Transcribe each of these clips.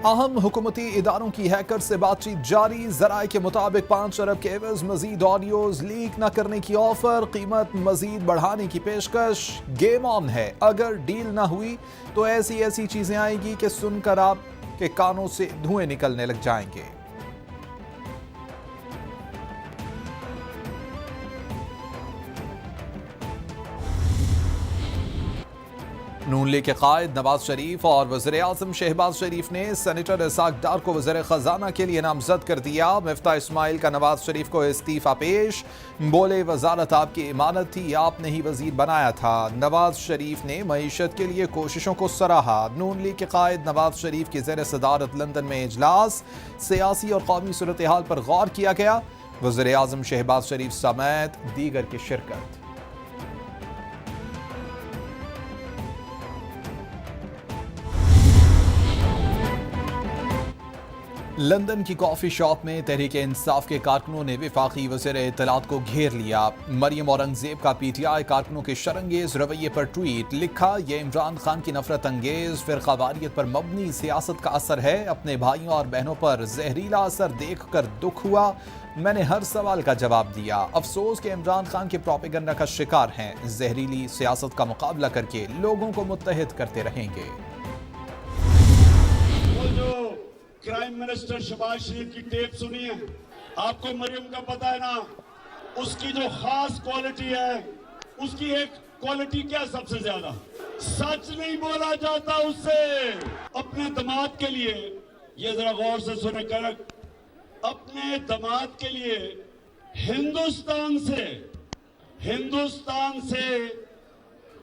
अहम हुकूमती इदारों की हैकर से बातचीत जारी। जराए के मुताबिक 5 अरब के एवज मजीद ऑडियोज लीक न करने की ऑफर, कीमत मजीद बढ़ाने की पेशकश। गेम ऑन है, अगर डील न हुई तो ऐसी ऐसी चीजें आएंगी कि सुनकर आपके कानों से धुएं निकलने लग जाएंगे। नून लीग के कायद नवाज शरीफ और वज़ीर-ए-आज़म शहबाज शरीफ ने सेनेटर इसाक डार को वज़ीर ख़जाना के लिए नामजद कर दिया। मिफ्ता इस्माइल का नवाज शरीफ को इस्तीफ़ा पेश, बोले वजारत आपकी इमानत थी, आपने ही वज़ीर बनाया था। नवाज शरीफ ने मईशत के लिए कोशिशों को सराहा। नून लीग के कायद नवाज शरीफ की ज़ेर सदारत लंदन में इजलास, सियासी और कौमी सूरत हाल पर गौर किया गया। वज़ीर-ए-आज़म शहबाज शरीफ समेत दीगर की शिरकत। लंदन की कॉफी शॉप में तहरीक इंसाफ के कारकुनों ने वफाकी वज़ीर इत्तलात को घेर लिया। मरियम औरंगजेब का पीटीआई कारकुनों के शरंगेज रवैये पर ट्वीट, लिखा यह इमरान खान की नफरत अंगेज फिरकावारियत पर मबनी सियासत का असर है। अपने भाइयों और बहनों पर जहरीला असर देख कर दुख हुआ, मैंने हर सवाल का जवाब दिया। अफसोस के इमरान खान के प्रोपेगेंडा का शिकार हैं, जहरीली सियासत का मुकाबला करके लोगों को मुत्तहिद करते रहेंगे। क्राइम मिनिस्टर शहबाज शरीफ की टेप सुनी है, आपको मरियम का पता है ना, उसकी जो खास क्वालिटी है, उसकी एक क्वालिटी क्या सबसे ज्यादा, सच नहीं बोला जाता उससे। अपने दामाद के लिए, ये जरा गौर से सुने कनक, अपने दामाद के लिए हिंदुस्तान से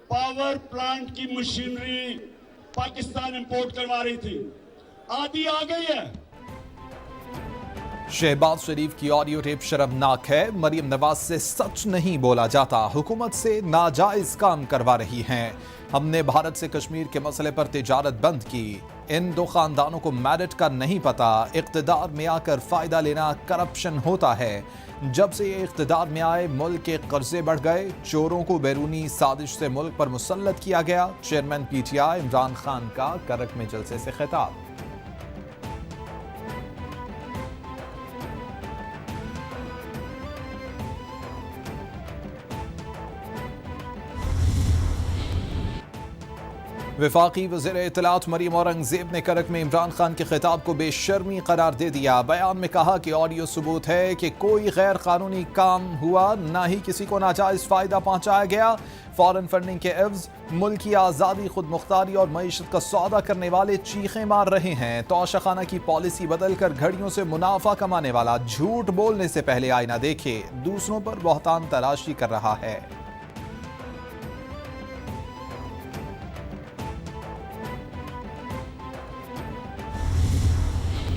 पावर प्लांट की मशीनरी पाकिस्तान इंपोर्ट करवा रही थी, आदि आ गई है। शहबाज शरीफ की ऑडियो टेप शर्मनाक है। मरियम नवाज से सच नहीं बोला जाता, हुकूमत से नाजायज काम करवा रही हैं। हमने भारत से कश्मीर के मसले पर तिजारत बंद की। इन दो खानदानों को मेरिट का नहीं पता, इख्तिदार में आकर फायदा लेना करप्शन होता है। जब से ये इख्तिदार में आए मुल्क के कर्जे बढ़ गए, चोरों को बैरूनी साजिश से मुल्क पर मुसल्लत किया गया। चेयरमैन पीटीआई इमरान खान का करक में जलसे से खिताब। वफाकी वज़ीर इत्तलात मरियम औरंगजेब ने करक में इमरान खान के खिताब को बेशर्मी करार दे दिया। बयान में कहा कि ऑडियो सबूत है कि कोई गैर कानूनी काम हुआ, ना ही किसी को नाजायज फायदा पहुंचाया गया। फॉरेन फंडिंग के एवज मुल्क की आज़ादी, खुद मुख्तारी और मईशत का सौदा करने वाले चीखें मार रहे हैं। तोशाखाना की पॉलिसी बदलकर घड़ियों से मुनाफा कमाने वाला झूठ बोलने से पहले आईना देखे, दूसरों पर बहतान तलाशी कर रहा है।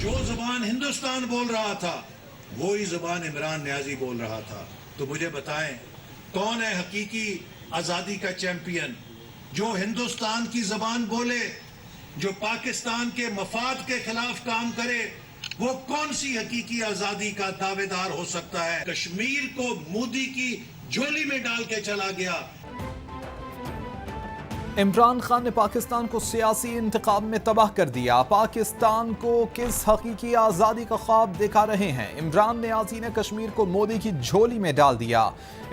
जो जुबान हिंदुस्तान बोल रहा था वही जुबान इमरान न्याजी बोल रहा था। तो मुझे बताएं, कौन है हकीकी आजादी का चैंपियन? जो हिंदुस्तान की जुबान बोले, जो पाकिस्तान के मफाद के खिलाफ काम करे, वो कौन सी हकीकी आजादी का दावेदार हो सकता है? कश्मीर को मोदी की झोली में डाल के चला गया। इमरान खान ने पाकिस्तान को सियासी इंतकाम में तबाह कर दिया। पाकिस्तान को किस हकीकी आज़ादी का ख्वाब दिखा रहे हैं? इमरान न्याज़ी ने कश्मीर को मोदी की झोली में डाल दिया।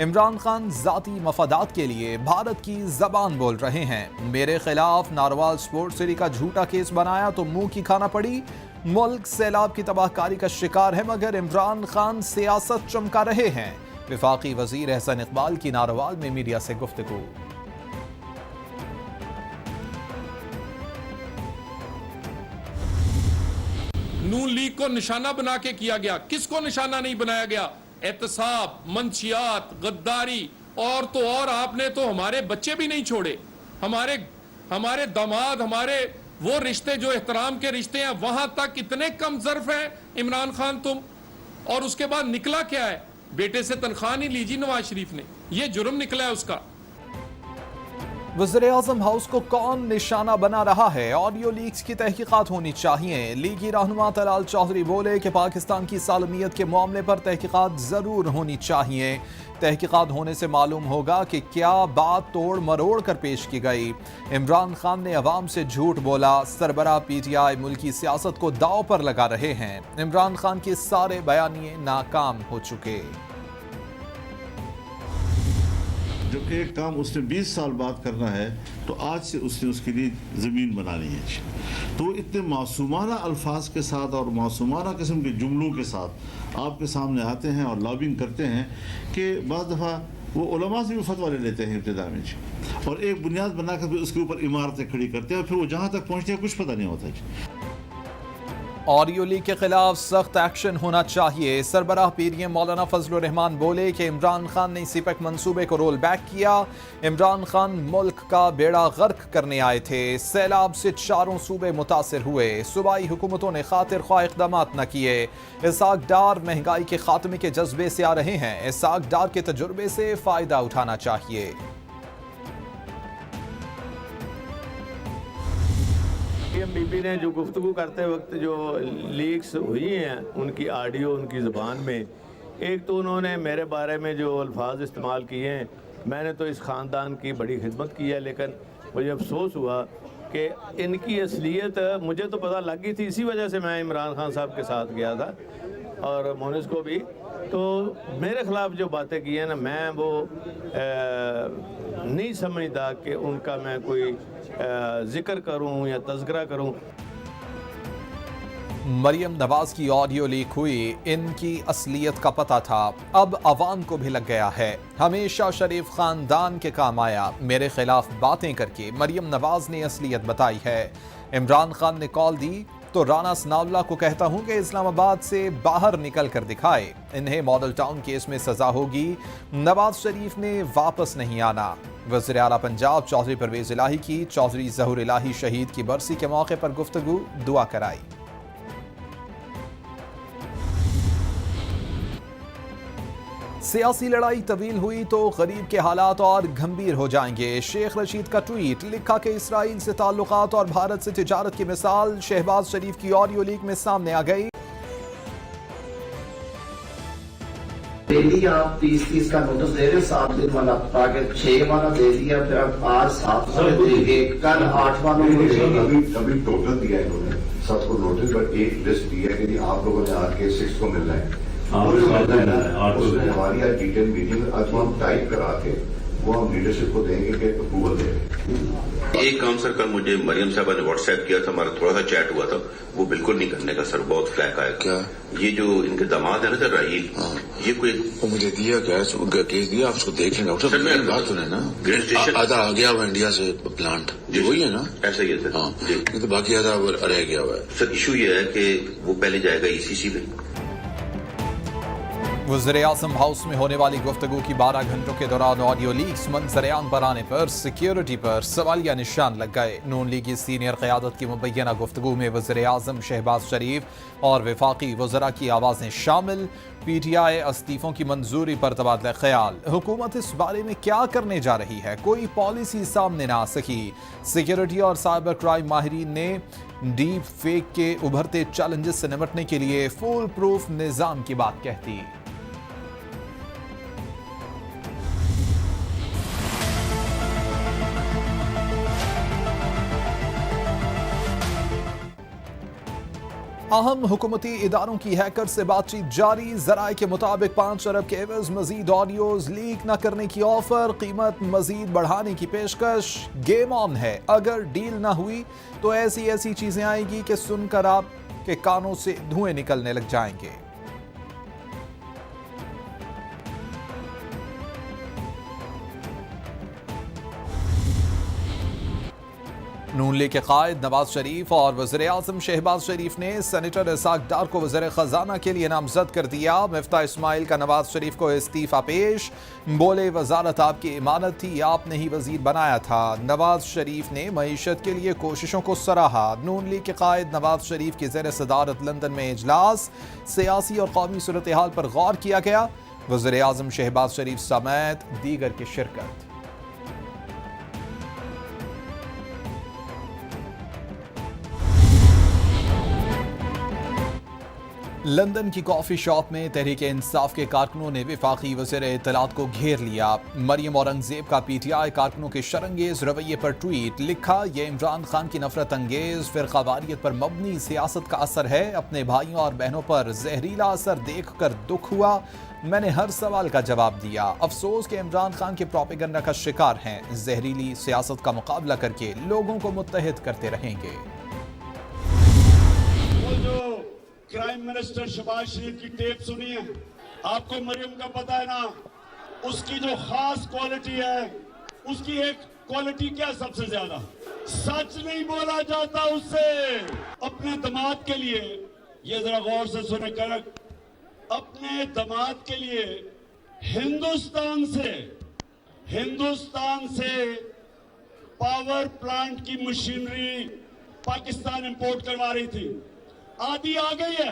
इमरान खान जाती मफादात के लिए भारत की जबान बोल रहे हैं। मेरे खिलाफ नारवाल स्पोर्ट्स सिटी का झूठा केस बनाया तो मुंह की खाना पड़ी। मुल्क सैलाब की तबाहकारी का शिकार है, मगर इमरान खान सियासत चमका रहे हैं। वफाकी वजीर एहसन इकबाल की नारवाल में मीडिया से गुफ्तगू। नून लीग को निशाना बना के किया गया। किसको निशाना नहीं बनाया गया? एहतसाब, मंशियात, गद्दारी, और तो और आपने तो हमारे बच्चे भी नहीं छोड़े। हमारे दामाद, हमारे वो रिश्ते जो एहतराम के रिश्ते हैं, वहां तक इतने कम ज़र्फ हैं इमरान खान तुम। और उसके बाद निकला क्या है? बेटे से तनख्वाह नहीं लीजी नवाज शरीफ ने, ये जुर्म निकला है उसका। वज़ीर-ए-आज़म हाउस को कौन निशाना बना रहा है? ऑडियो लीक्स की तहकीकात होनी चाहिए। लीगी रहनुमा तलाल चौधरी बोले कि पाकिस्तान की सालमियत के मामले पर तहकीकात ज़रूर होनी चाहिए। तहकीकात होने से मालूम होगा कि क्या बात तोड़ मरोड़ कर पेश की गई। इमरान खान ने अवाम से झूठ बोला। सरबराह PTI मुल्की सियासत को दाव पर लगा रहे हैं। इमरान खान के सारे बयानिए नाकाम हो चुके। जब एक काम उसने 20 साल बाद करना है तो आज से उसने उसके लिए ज़मीन बनानी है। तो इतने मासूमाना अल्फाज के साथ और मासूमाना किस्म के जुमलों के साथ आपके सामने आते हैं और लॉबिंग करते हैं कि बाज़ दफ़ा वो उलमा से भी फतवा ले लेते हैं इब्तिदा में और एक बुनियाद बनाकर फिर उसके ऊपर इमारतें खड़ी करते हैं और फिर वो जहाँ तक पहुँचते हैं कुछ पता नहीं होता। ऑडियो लीक के खिलाफ सख्त एक्शन होना चाहिए। सरबराह PDM मौलाना फजलुर रहमान बोले कि इमरान खान ने सीपैक मंसूबे को रोल बैक किया। इमरान खान मुल्क का बेड़ा गर्क करने आए थे। सैलाब से चारों सूबे मुतासिर हुए। सूबाई हुकूमतों ने खातिर ख्वाह इक़दामात न किए। इसाक डार महंगाई के खात्मे के जज्बे से आ रहे हैं। इसाक डार के तजुर्बे से फ़ायदा उठाना चाहिए। बीबी ने जो गुफ्तगू करते वक्त जो लीक्स हुई हैं उनकी ऑडियो उनकी ज़बान में, एक तो उन्होंने मेरे बारे में जो अल्फाज इस्तेमाल किए हैं, मैंने तो इस ख़ानदान की बड़ी खिदमत की है, लेकिन मुझे अफसोस हुआ कि इनकी असलियत मुझे तो पता लग गई थी। इसी वजह से मैं इमरान खान साहब के साथ गया था और मोनिस को भी। तो मेरे ख़िलाफ़ जो बातें की हैं ना, मैं वो नहीं समझता कि उनका मैं कोई जिक्र करूं या तज़किरा करूं। मरियम नवाज की ऑडियो लीक हुई। इनकी असलियत का पता था, अब अवाम को भी लग गया है। हमेशा शरीफ खानदान के काम आया। मेरे खिलाफ बातें करके मरियम नवाज ने असलियत बताई है। इमरान खान ने कॉल दी तो राना सनाउल्लाह को कहता हूं कि इस्लामाबाद से बाहर निकल कर दिखाए। इन्हें मॉडल टाउन केस में सजा होगी। नवाज शरीफ ने वापस नहीं आना। वज़ीर आला पंजाब चौधरी परवेज़ इलाही की चौधरी ज़हूर इलाही शहीद की बरसी के मौके पर गुफ्तगू दुआ कराई। सियासी लड़ाई तवील हुई तो गरीब के हालात और गंभीर हो जाएंगे। शेख रशीद का ट्वीट, लिखा कि इसराइल से ताल्लुकात और भारत से तिजारत की मिसाल शहबाज शरीफ की ऑडियो लीक में सामने आ गई। डेली आप 30 का नोटिस दे रहे, 7 दिन वाला, आगे 6 वाला दे दिया, फिर आप आज 7 वाला देंगे, कल 8 वाला अभी टोटल दिया इन्होंने सबको नोटिस, पर एक लिस्ट दी है कि आप लोगों ने आके 6 को मिलना है। उसमें हमारी आज डिटेल मीटिंग आज हम टाइप करा के वो हम लीडरशिप को देंगे कि अप्रूवल दे। एक काम सर, कल मुझे मरियम साहबा ने व्हाट्सएप किया था, हमारा थोड़ा सा चैट हुआ था, वो बिल्कुल नहीं करने का सर, बहुत फ्लैक आया। क्या ये जो इनके दामाद है ना सर राहील, ये कोई वो मुझे दिया क्या केस दिया, आप उसको देख लेंगे सर। मेरी बात सुने ना, ग्रेन स्टेशन आधा आ गया हुआ इंडिया से प्लांट, वही है ना? ऐसा ही है सर। हाँ, नहीं तो बाकी आधा रह गया हुआ है सर। इशू ये है कि वो पहले जाएगा ECC में। वज़ीर-ए-आज़म हाउस में होने वाली गुफ्तगू की 12 घंटों के दौरान ऑडियो लीक्स मंजर-ए-आम पर आने पर सिक्योरिटी पर सवालिया निशान लग गए। नून लीग की सीनियर क़यादत की मुबैना गुफ्तगू में वज़ीर-ए-आज़म शहबाज शरीफ और वफाकी वज़रा की आवाज़ें शामिल। PTI इस्तीफ़ों की मंजूरी पर तबादला ख्याल। हुकूमत इस बारे में क्या करने जा रही है, कोई पॉलिसी सामने ना आ सकी। सिक्योरिटी और साइबर क्राइम माहिरीन ने डीप फेक के उभरते चैलेंजेस से निपटने के लिए फुल प्रूफ निज़ाम की बात कहती। अहम हुकूमती इदारों की हैकर से बातचीत जारी। जराए के मुताबिक 5 अरब के एवज मजीद ऑडियोज लीक न करने की ऑफर, कीमत मजीद बढ़ाने की पेशकश। गेम ऑन है। अगर डील ना हुई तो ऐसी चीजें आएंगी कि सुनकर आप के कानों से धुएं निकलने लग जाएंगे। नून लीग के कायद नवाज शरीफ और वज़ीर-ए-आज़म शहबाज शरीफ ने सेनेटर इसाक डार को वज़ीर ख़जाना के लिए नामज़द कर दिया। मिफ्ता इस्माइल का नवाज शरीफ को इस्तीफ़ा पेश। बोले, वज़ारत आपकी इमानत थी, आपने ही वज़ीर बनाया था। नवाज शरीफ ने मईशत के लिए कोशिशों को सराहा। नून लीग के कायद नवाज शरीफ की ज़ेर सदारत लंदन में इजलास, सियासी और कौमी सूरत हाल पर गौर किया गया। वज़ीर-ए-आज़म शहबाज शरीफ समेत दीगर की शिरकत। लंदन की कॉफी शॉप में तहरीक इंसाफ के कारकुनों ने वफाकी वज़ीर इत्तलात को घेर लिया। मरियम औरंगजेब का पीटीआई कारकुनों के शरंगेज रवैये पर ट्वीट लिखा, ये इमरान खान की नफरत अंगेज फिरकावारियत पर मबनी सियासत का असर है। अपने भाइयों और बहनों पर जहरीला असर देख कर दुख हुआ। मैंने हर सवाल का जवाब दिया। अफसोस के इमरान खान के प्रोपेगेंडा का शिकार हैं। जहरीली सियासत का मुकाबला करके लोगों को मुत्तहिद करते रहेंगे। क्राइम मिनिस्टर शहबाज शरीफ की टेप सुनी है, आपको मरियम का पता है ना, उसकी जो खास क्वालिटी है, उसकी एक क्वालिटी क्या सबसे ज्यादा, सच नहीं बोला जाता उससे। अपने दामाद के लिए, ये जरा गौर से सुने कनक, अपने दामाद के लिए हिंदुस्तान से पावर प्लांट की मशीनरी पाकिस्तान इंपोर्ट करवा रही थी, आधी आ गई है।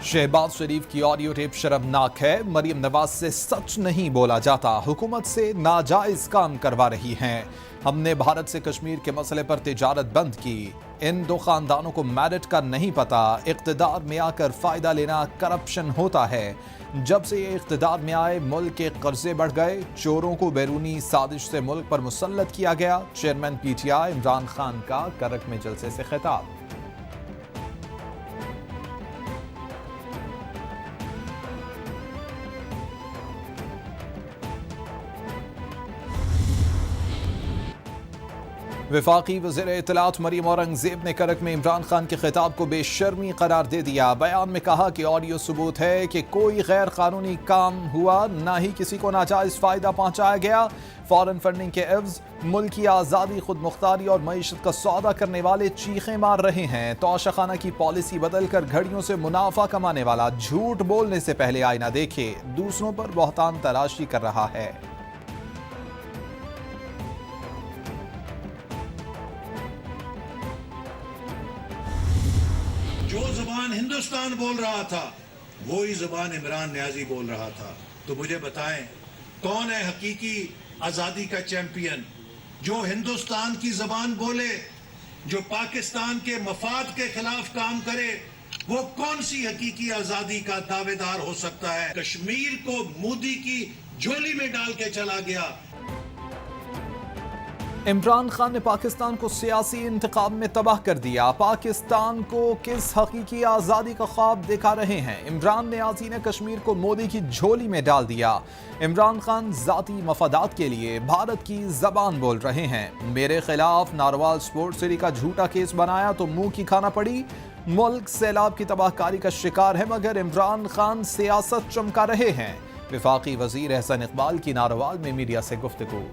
शहबाज शरीफ की ऑडियो टेप शर्मनाक है। मरियम नवाज से सच नहीं बोला जाता, हुकूमत से नाजायज काम करवा रही हैं। हमने भारत से कश्मीर के मसले पर तिजारत बंद की। इन दो खानदानों को मेरिट का नहीं पता। इख्तिदार में आकर फायदा लेना करप्शन होता है। जब से ये इख्तिदार में आए मुल्क के कर्जे बढ़ गए। चोरों को बैरूनी साजिश से मुल्क पर मुसल्लत किया गया। चेयरमैन पीटीआई इमरान खान का करक में जलसे से खिताब। वफाकी वज़ीर इत्तलात मरियम औरंगजेब ने करक में इमरान खान के खिताब को बेशर्मी करार दे दिया। बयान में कहा कि ऑडियो सबूत है कि कोई गैर कानूनी काम हुआ, ना ही किसी को नाजायज फायदा पहुंचाया गया। फॉरेन फंडिंग के एवज मुल्क की आज़ादी, खुद मुख्तारी और मईशत का सौदा करने वाले चीखें मार रहे हैं। तोशाखाना की पॉलिसी बदलकर घड़ियों से मुनाफा कमाने वाला झूठ बोलने से पहले आईना देखे, दूसरों पर बहतान तलाशी कर रहा है। जो जुबान हिंदुस्तान बोल रहा था वही जुबान इमरान न्याजी बोल रहा था। तो मुझे बताएं, कौन है हकीकी आजादी का चैंपियन? जो हिंदुस्तान की जबान बोले, जो पाकिस्तान के मफाद के खिलाफ काम करे, वो कौन सी हकीकी आजादी का दावेदार हो सकता है? कश्मीर को मोदी की झोली में डाल के चला गया। इमरान खान ने पाकिस्तान को सियासी इंतकाम में तबाह कर दिया। पाकिस्तान को किस हकीकी आज़ादी का ख्वाब दिखा रहे हैं? इमरान न्याजी ने कश्मीर को मोदी की झोली में डाल दिया। इमरान खान जाती मफादात के लिए भारत की जबान बोल रहे हैं। मेरे खिलाफ नारवाल स्पोर्ट्स सिटी का झूठा केस बनाया तो मुंह की खाना पड़ी। मुल्क सैलाब की तबाहकारी का शिकार है, मगर इमरान खान सियासत चमका रहे हैं। वफाकी वजीर एहसन इकबाल की नारवाल में मीडिया से गुफ्तगू।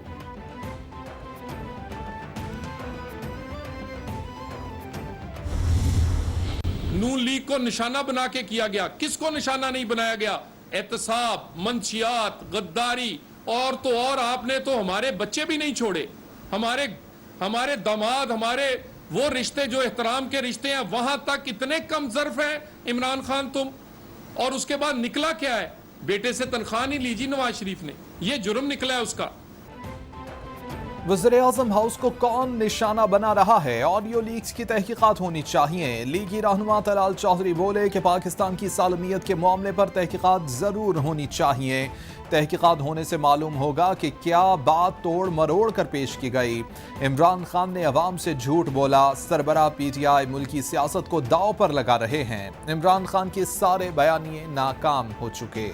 नून लीग को निशाना बना के किया गया। किसको निशाना नहीं बनाया गया? एहतसाब, मंशियात, गद्दारी और तो और आपने तो हमारे बच्चे भी नहीं छोड़े। हमारे दामाद, हमारे वो रिश्ते जो एहतराम के रिश्ते हैं, वहां तक इतने कम ज़र्फ हैं इमरान खान तुम। और उसके बाद निकला क्या है? बेटे से तनख्वाह नहीं लीजी नवाज शरीफ ने, ये जुर्म निकला है उसका। वज़ीर-ए-आज़म हाउस को कौन निशाना बना रहा है? ऑडियो लीक्स की तहकीकात होनी चाहिए। लीगी रहनुमा तलाल चौधरी बोले कि पाकिस्तान की सालमियत के मामले पर तहकीकात जरूर होनी चाहिए। तहकीकात होने से मालूम होगा कि क्या बात तोड़ मरोड़ कर पेश की गई। इमरान खान ने अवाम से झूठ बोला। सरबराह पीटीआई मुल्की सियासत को दाव पर लगा रहे हैं। इमरान खान के सारे बयानिए नाकाम हो चुके।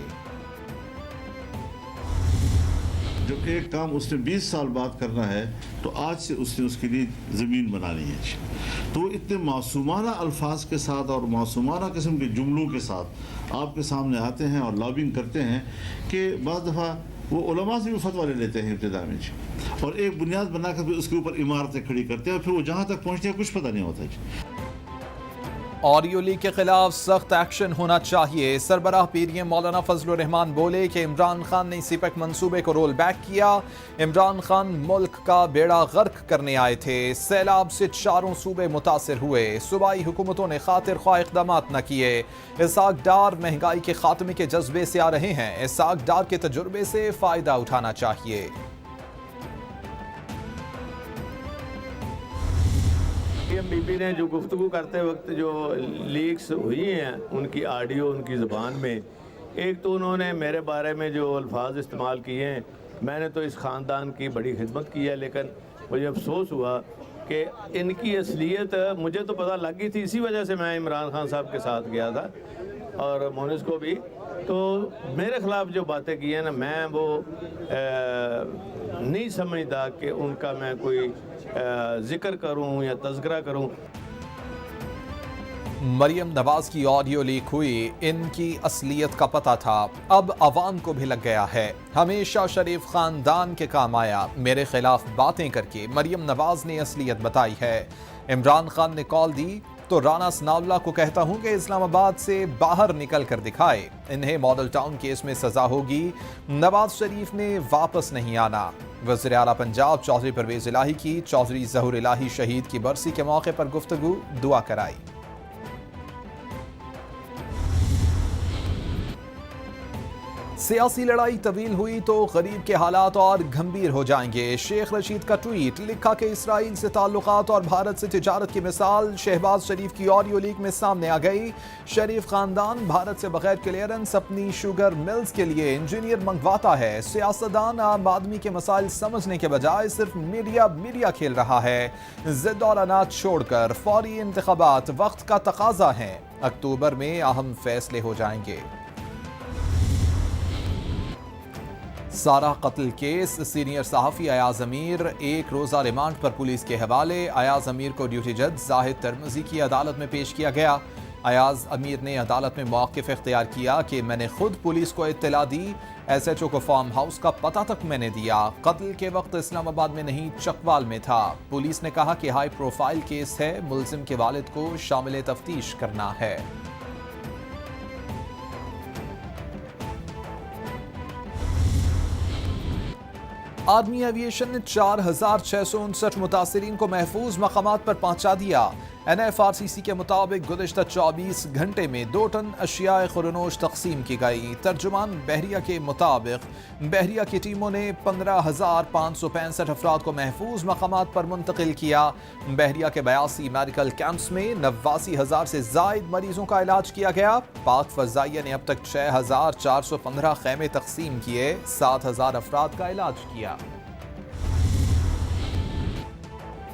जो एक काम उसने 20 साल बाद करना है, तो आज से उसने उसके लिए ज़मीन बनानी है। तो इतने मासूमाना अल्फाज के साथ और मासूमाना किस्म के जुमलों के साथ आपके सामने आते हैं और लॉबिंग करते हैं कि बाज़ दफ़ा वो उलमा से भी फतवा ले लेते हैं इब्तिदा में, और एक बुनियाद बनाकर भी उसके ऊपर इमारतें खड़ी करते हैं, और फिर वो जहाँ तक पहुँचते हैं कुछ पता नहीं होता। ऑडियो लीक के खिलाफ सख्त एक्शन होना चाहिए। सरबराह पीरियम मौलाना फजलुर रहमान बोले कि इमरान खान ने सीपेक मंसूबे को रोल बैक किया। इमरान खान मुल्क का बेड़ा गर्क करने आए थे। सैलाब से चारों सूबे मुतासिर हुए। सूबाई हुकूमतों ने खातिर ख्वाह इक़दाम न किए। इसाक डार महंगाई के खात्मे के जज्बे से आ रहे हैं। इसाक डार के तजुर्बे से फ़ायदा उठाना चाहिए। मरियम बीबी ने जो गुफ्तगू करते वक्त जो लीक्स हुई हैं उनकी ऑडियो उनकी ज़बान में, एक तो उन्होंने मेरे बारे में जो अल्फाज इस्तेमाल किए हैं, मैंने तो इस ख़ानदान की बड़ी खिदमत की है, लेकिन मुझे अफसोस हुआ कि इनकी असलियत मुझे तो पता लग गई थी, इसी वजह से मैं इमरान खान साहब के साथ गया था और मोनिस को भी। तो मेरे ख़िलाफ़ जो बातें की हैं ना, मैं वो नहीं समझता कि उनका मैं कोई ज़िक्र करूं या तज़किरा करूं। मरियम नवाज की ऑडियो लीक हुई, इनकी असलियत का पता था, अब अवाम को भी लग गया है। हमेशा शरीफ खानदान के काम आया, मेरे खिलाफ बातें करके मरियम नवाज ने असलियत बताई है। इमरान खान ने कॉल दी तो राना सनाउल्लाह को कहता हूं कि इस्लामाबाद से बाहर निकल कर दिखाए, इन्हें मॉडल टाउन केस में सजा होगी, नवाज शरीफ ने वापस नहीं आना। वज़ीर आला पंजाब चौधरी परवेज इलाही की चौधरी ज़हूर इलाही शहीद की बरसी के मौके पर गुफ्तगू, दुआ कराई। सियासी लड़ाई तवील हुई तो गरीब के हालात और गंभीर हो जाएंगे। शेख रशीद का ट्वीट, लिखा कि इसराइल से ताल्लुकात और भारत से तिजारत की मिसाल शहबाज शरीफ की ऑडियो लीक में सामने आ गई। शरीफ खानदान भारत से बगैर क्लियरेंस अपनी शुगर मिल्स के लिए इंजीनियर मंगवाता है। सियासतदान आम आदमी के मसाइल समझने के बजाय सिर्फ मीडिया खेल रहा है। जिद और अनाज छोड़कर फौरी इंतखाबात वक्त का तकाजा है, अक्टूबर में अहम फैसले हो जाएंगे। सारा कत्ल केस, सीनियर सहाफ़ी अयाज अमीर एक रोज़ा रिमांड पर पुलिस के हवाले। अयाज अमीर को ड्यूटी जज जाहिद तरमजी की अदालत में पेश किया गया। अयाज अमीर ने अदालत में मौक़िफ़ इख्तियार किया कि मैंने खुद पुलिस को इत्तला दी, SHO को फार्म हाउस का पता तक मैंने दिया, कत्ल के वक्त इस्लामाबाद में नहीं चकवाल में था। पुलिस ने कहा कि हाई प्रोफाइल केस है, मुलजिम के वालिद को शामिल तफ्तीश करना है। आर्मी एविएशन ने 4,659 मुतासरीन को महफूज मकामात पर पहुंचा दिया। NFRCC के मुताबिक गुज़िश्ता 24 घंटे में 2 टन अशियाए खुरनोश तकसीम की गई। तर्जुमान बहरिया के मुताबिक बहरिया की टीमों ने 15,565 अफराद को महफूज मकामात पर मुंतकिल किया। बहरिया के 82 मेडिकल कैंप्स में 89,000 से जायद मरीजों का इलाज किया गया। पाक फ़ज़ाइया ने अब तक 6,415 खैमे तकसीम किए, 7,000 अफराद का इलाज किया।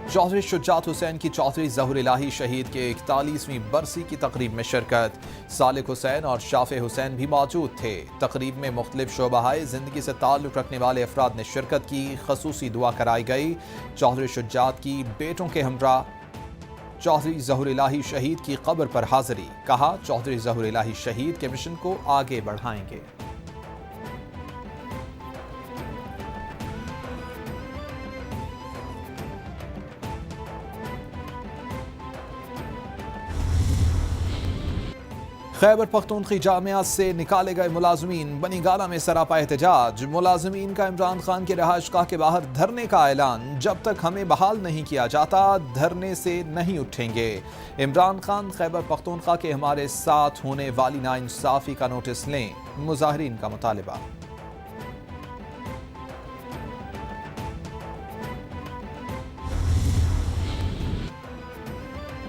चौधरी शुजात हुसैन की चौधरी ज़हूर इलाही शहीद के 41वीं बरसी की तकरीब में शिरकत। सालिक हुसैन और शाफे हुसैन भी मौजूद थे। तकरीब में मुख्तलिफ शोबाए ज़िंदगी से ताल्लुक़ रखने वाले अफराद ने शिरकत की, खसूसी दुआ कराई गई। चौधरी शुजात की बेटों के हमरा चौधरी ज़हूर इलाही शहीद की कब्र पर हाज़िरी, कहा चौधरी ज़हूर इलाही शहीद के मिशन को आगे बढ़ाएंगे। खैबर पख्तूनख्वा जामिया से निकाले गए मुलाजमीन, बनीगाला में सरापा एहतजाज। मुलाजमीन का इमरान खान के रहायशगाह के बाहर धरने का ऐलान, जब तक हमें बहाल नहीं किया जाता धरने से नहीं उठेंगे। इमरान खान खैबर पख्तूनख्वा के हमारे साथ होने वाली नाइंसाफी का नोटिस लें, मुजाहिरीन का मुतालिबा।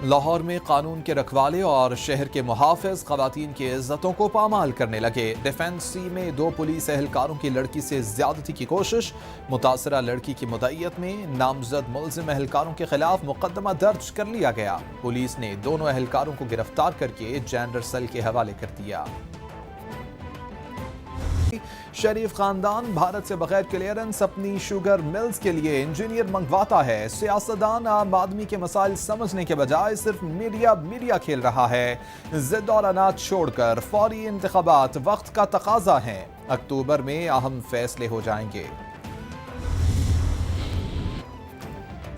लाहौर में कानून के रखवाले और शहर के मुहाफ़िज़ ख़वातीन की इज़्ज़तों को पामाल करने लगे। डिफेंसी में 2 पुलिस एहलकारों की लड़की से ज़्यादती की कोशिश। मुतासरा लड़की की मुद्दईयत में नामज़द मुल्ज़िम एहलकारों के खिलाफ मुकदमा दर्ज कर लिया गया। पुलिस ने दोनों एहलकारों को गिरफ्तार करके जेंडर सेल के हवाले कर दिया। शरीफ खानदान भारत से बगैर क्लियरेंस अपनी शुगर मिल्स के लिए इंजीनियर मंगवाता है। सियासतदान आम आदमी के मसाइल समझने के बजाय सिर्फ मीडिया खेल रहा है। जिद और अनाज छोड़कर फौरी इंतखाबात वक्त का तकाजा है, अक्टूबर में अहम फैसले हो जाएंगे।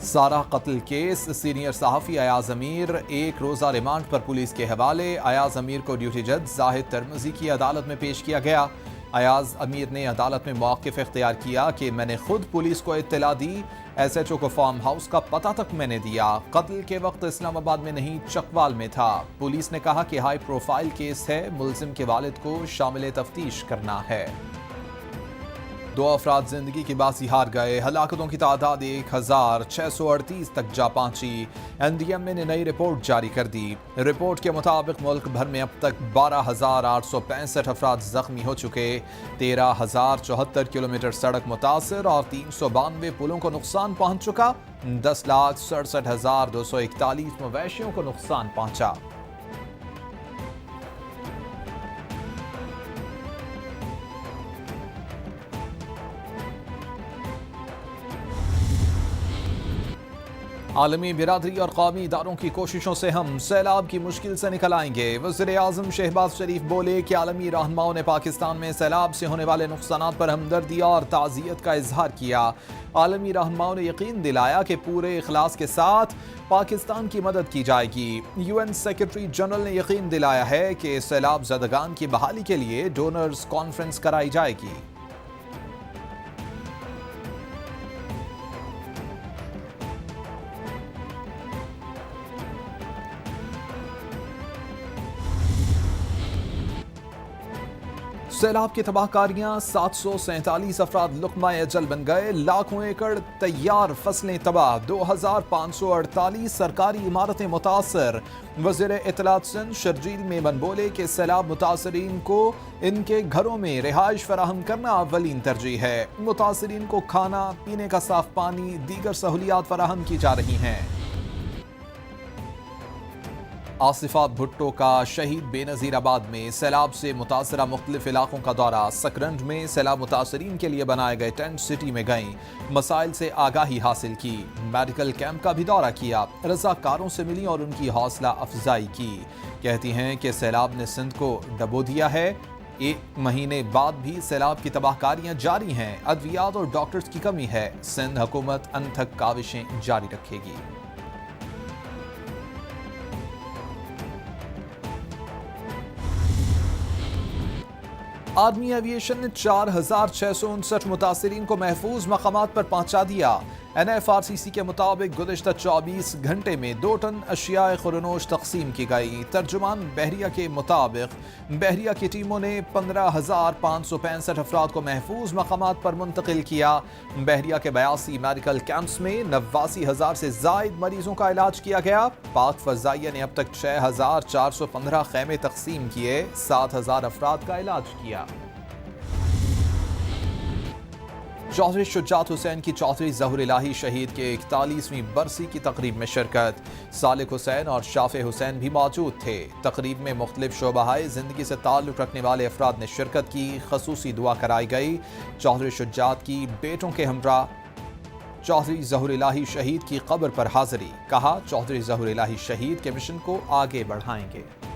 सारा कत्ल केस, सीनियर सहाफ़ी अयाज अमीर एक रोज़ा रिमांड पर पुलिस के हवाले। अयाज अमीर को ड्यूटी जज जाहिद तरमजी की अदालत में पेश किया गया। अयाज अमीर ने अदालत में मौक़िफ़ इख्तियार किया कि मैंने खुद पुलिस को इत्तला दी, SHO को फार्म हाउस का पता तक मैंने दिया, कत्ल के वक्त इस्लामाबाद में नहीं चकवाल में था। पुलिस ने कहा कि हाई प्रोफाइल केस है, मुल्ज़िम के वालिद को शामिल तफ्तीश करना है। 2 अफराद जिंदगी की बाजी हार गए। हलाकतों की तादाद 1638 तक जा पहुंची। NDMA ने नई रिपोर्ट जारी कर दी। रिपोर्ट के मुताबिक मुल्क भर में अब तक 12,865 अफराद जख्मी हो चुके, 13,074 किलोमीटर सड़क मुतासर और 392 पुलों को नुकसान पहुंच चुका। 10,67,241 मवेशियों को नुकसान पहुंचा। आलमी बिरादरी और कौमी इदारों की कोशिशों से हम सैलाब की मुश्किल से निकल आएंगे। वज़ीर-ए-आज़म शहबाज शरीफ बोले कि आलमी रहनुमाओं ने पाकिस्तान में सैलाब से होने वाले नुकसानात पर हमदर्दी और ताज़ियत का इजहार किया। आलमी रहनुमाओं ने यकीन दिलाया कि पूरे इखलास के साथ पाकिस्तान की मदद की जाएगी। UN सेक्रेटरी जनरल ने यकीन दिलाया है कि सैलाब ज़दगान की बहाली के लिए डोनर्स कॉन्फ्रेंस कराई जाएगी। सैलाब की तबाहकारियां, 747 अफराद लुक़मा अजल बन गए, लाखों एकड़ तैयार फसलें तबाह, 2548 सरकारी इमारतें मुतासर। वज़ीर इत्तलात सिंध शर्जील मेमन बोले कि सैलाब मुतासरीन को इनके घरों में रिहाइश फराहम करना अव्वलीन तरजीह है। मुतासरीन को खाना पीने का साफ पानी, दीगर सहूलियात फराहम की जा रही हैं। आसिफा भुट्टो का शहीद बेनज़ीराबाद में सैलाब से मुतासरा मुख्तलिफ इलाकों का दौरा। सकरंज में सैलाब मुतासरीन के लिए बनाए गए टेंट सिटी में गईं, मसाइल से आगाही हासिल की। मेडिकल कैंप का भी दौरा किया, रज़ाकारों से मिली और उनकी हौसला अफजाई की। कहती हैं कि सैलाब ने सिंध को डबो दिया है। 1 महीने बाद भी सैलाब की तबाहकारियां जारी हैं। अद्वियात और डॉक्टर्स की कमी है। सिंध हुकूमत अनथक काविशें जारी रखेगी। आर्मी एविएशन ने 4,659 मुतासरीन को महफूज मकामात पर पहुंचा दिया। NFRCC के मुताबिक गुज़िश्ता 24 घंटे में 2 टन अशियाए खुरनोश तकसीम की गई। तर्जुमान बहरिया के मुताबिक बहरिया की टीमों ने 15,565 अफराद को महफूज मकामात पर मुंतकिल किया। बहरिया के 82 मेडिकल कैंप्स में 89,000 से जायद मरीजों का इलाज किया गया। पाक फ़ज़ाइया ने अब तक 6,415 खैमे तकसीम किए, 7,000 अफराद का इलाज किया। चौधरी शुजात हुसैन की चौधरी ज़हुर इलाही शहीद के 41वीं बरसी की तकरीब में शिरकत। सालिक हुसैन और शाफे हुसैन भी मौजूद थे। तकरीब में मुख्तलिफ शोबाहाए ज़िंदगी से ताल्लुक़ रखने वाले अफराद ने शिरकत की। खसूसी दुआ कराई गई। चौधरी शुजात की बेटों के हमरा चौधरी ज़हुर इलाही शहीद की कब्र पर हाज़री। कहा, चौधरी ज़हुर इलाही शहीद के मिशन को आगे बढ़ाएंगे।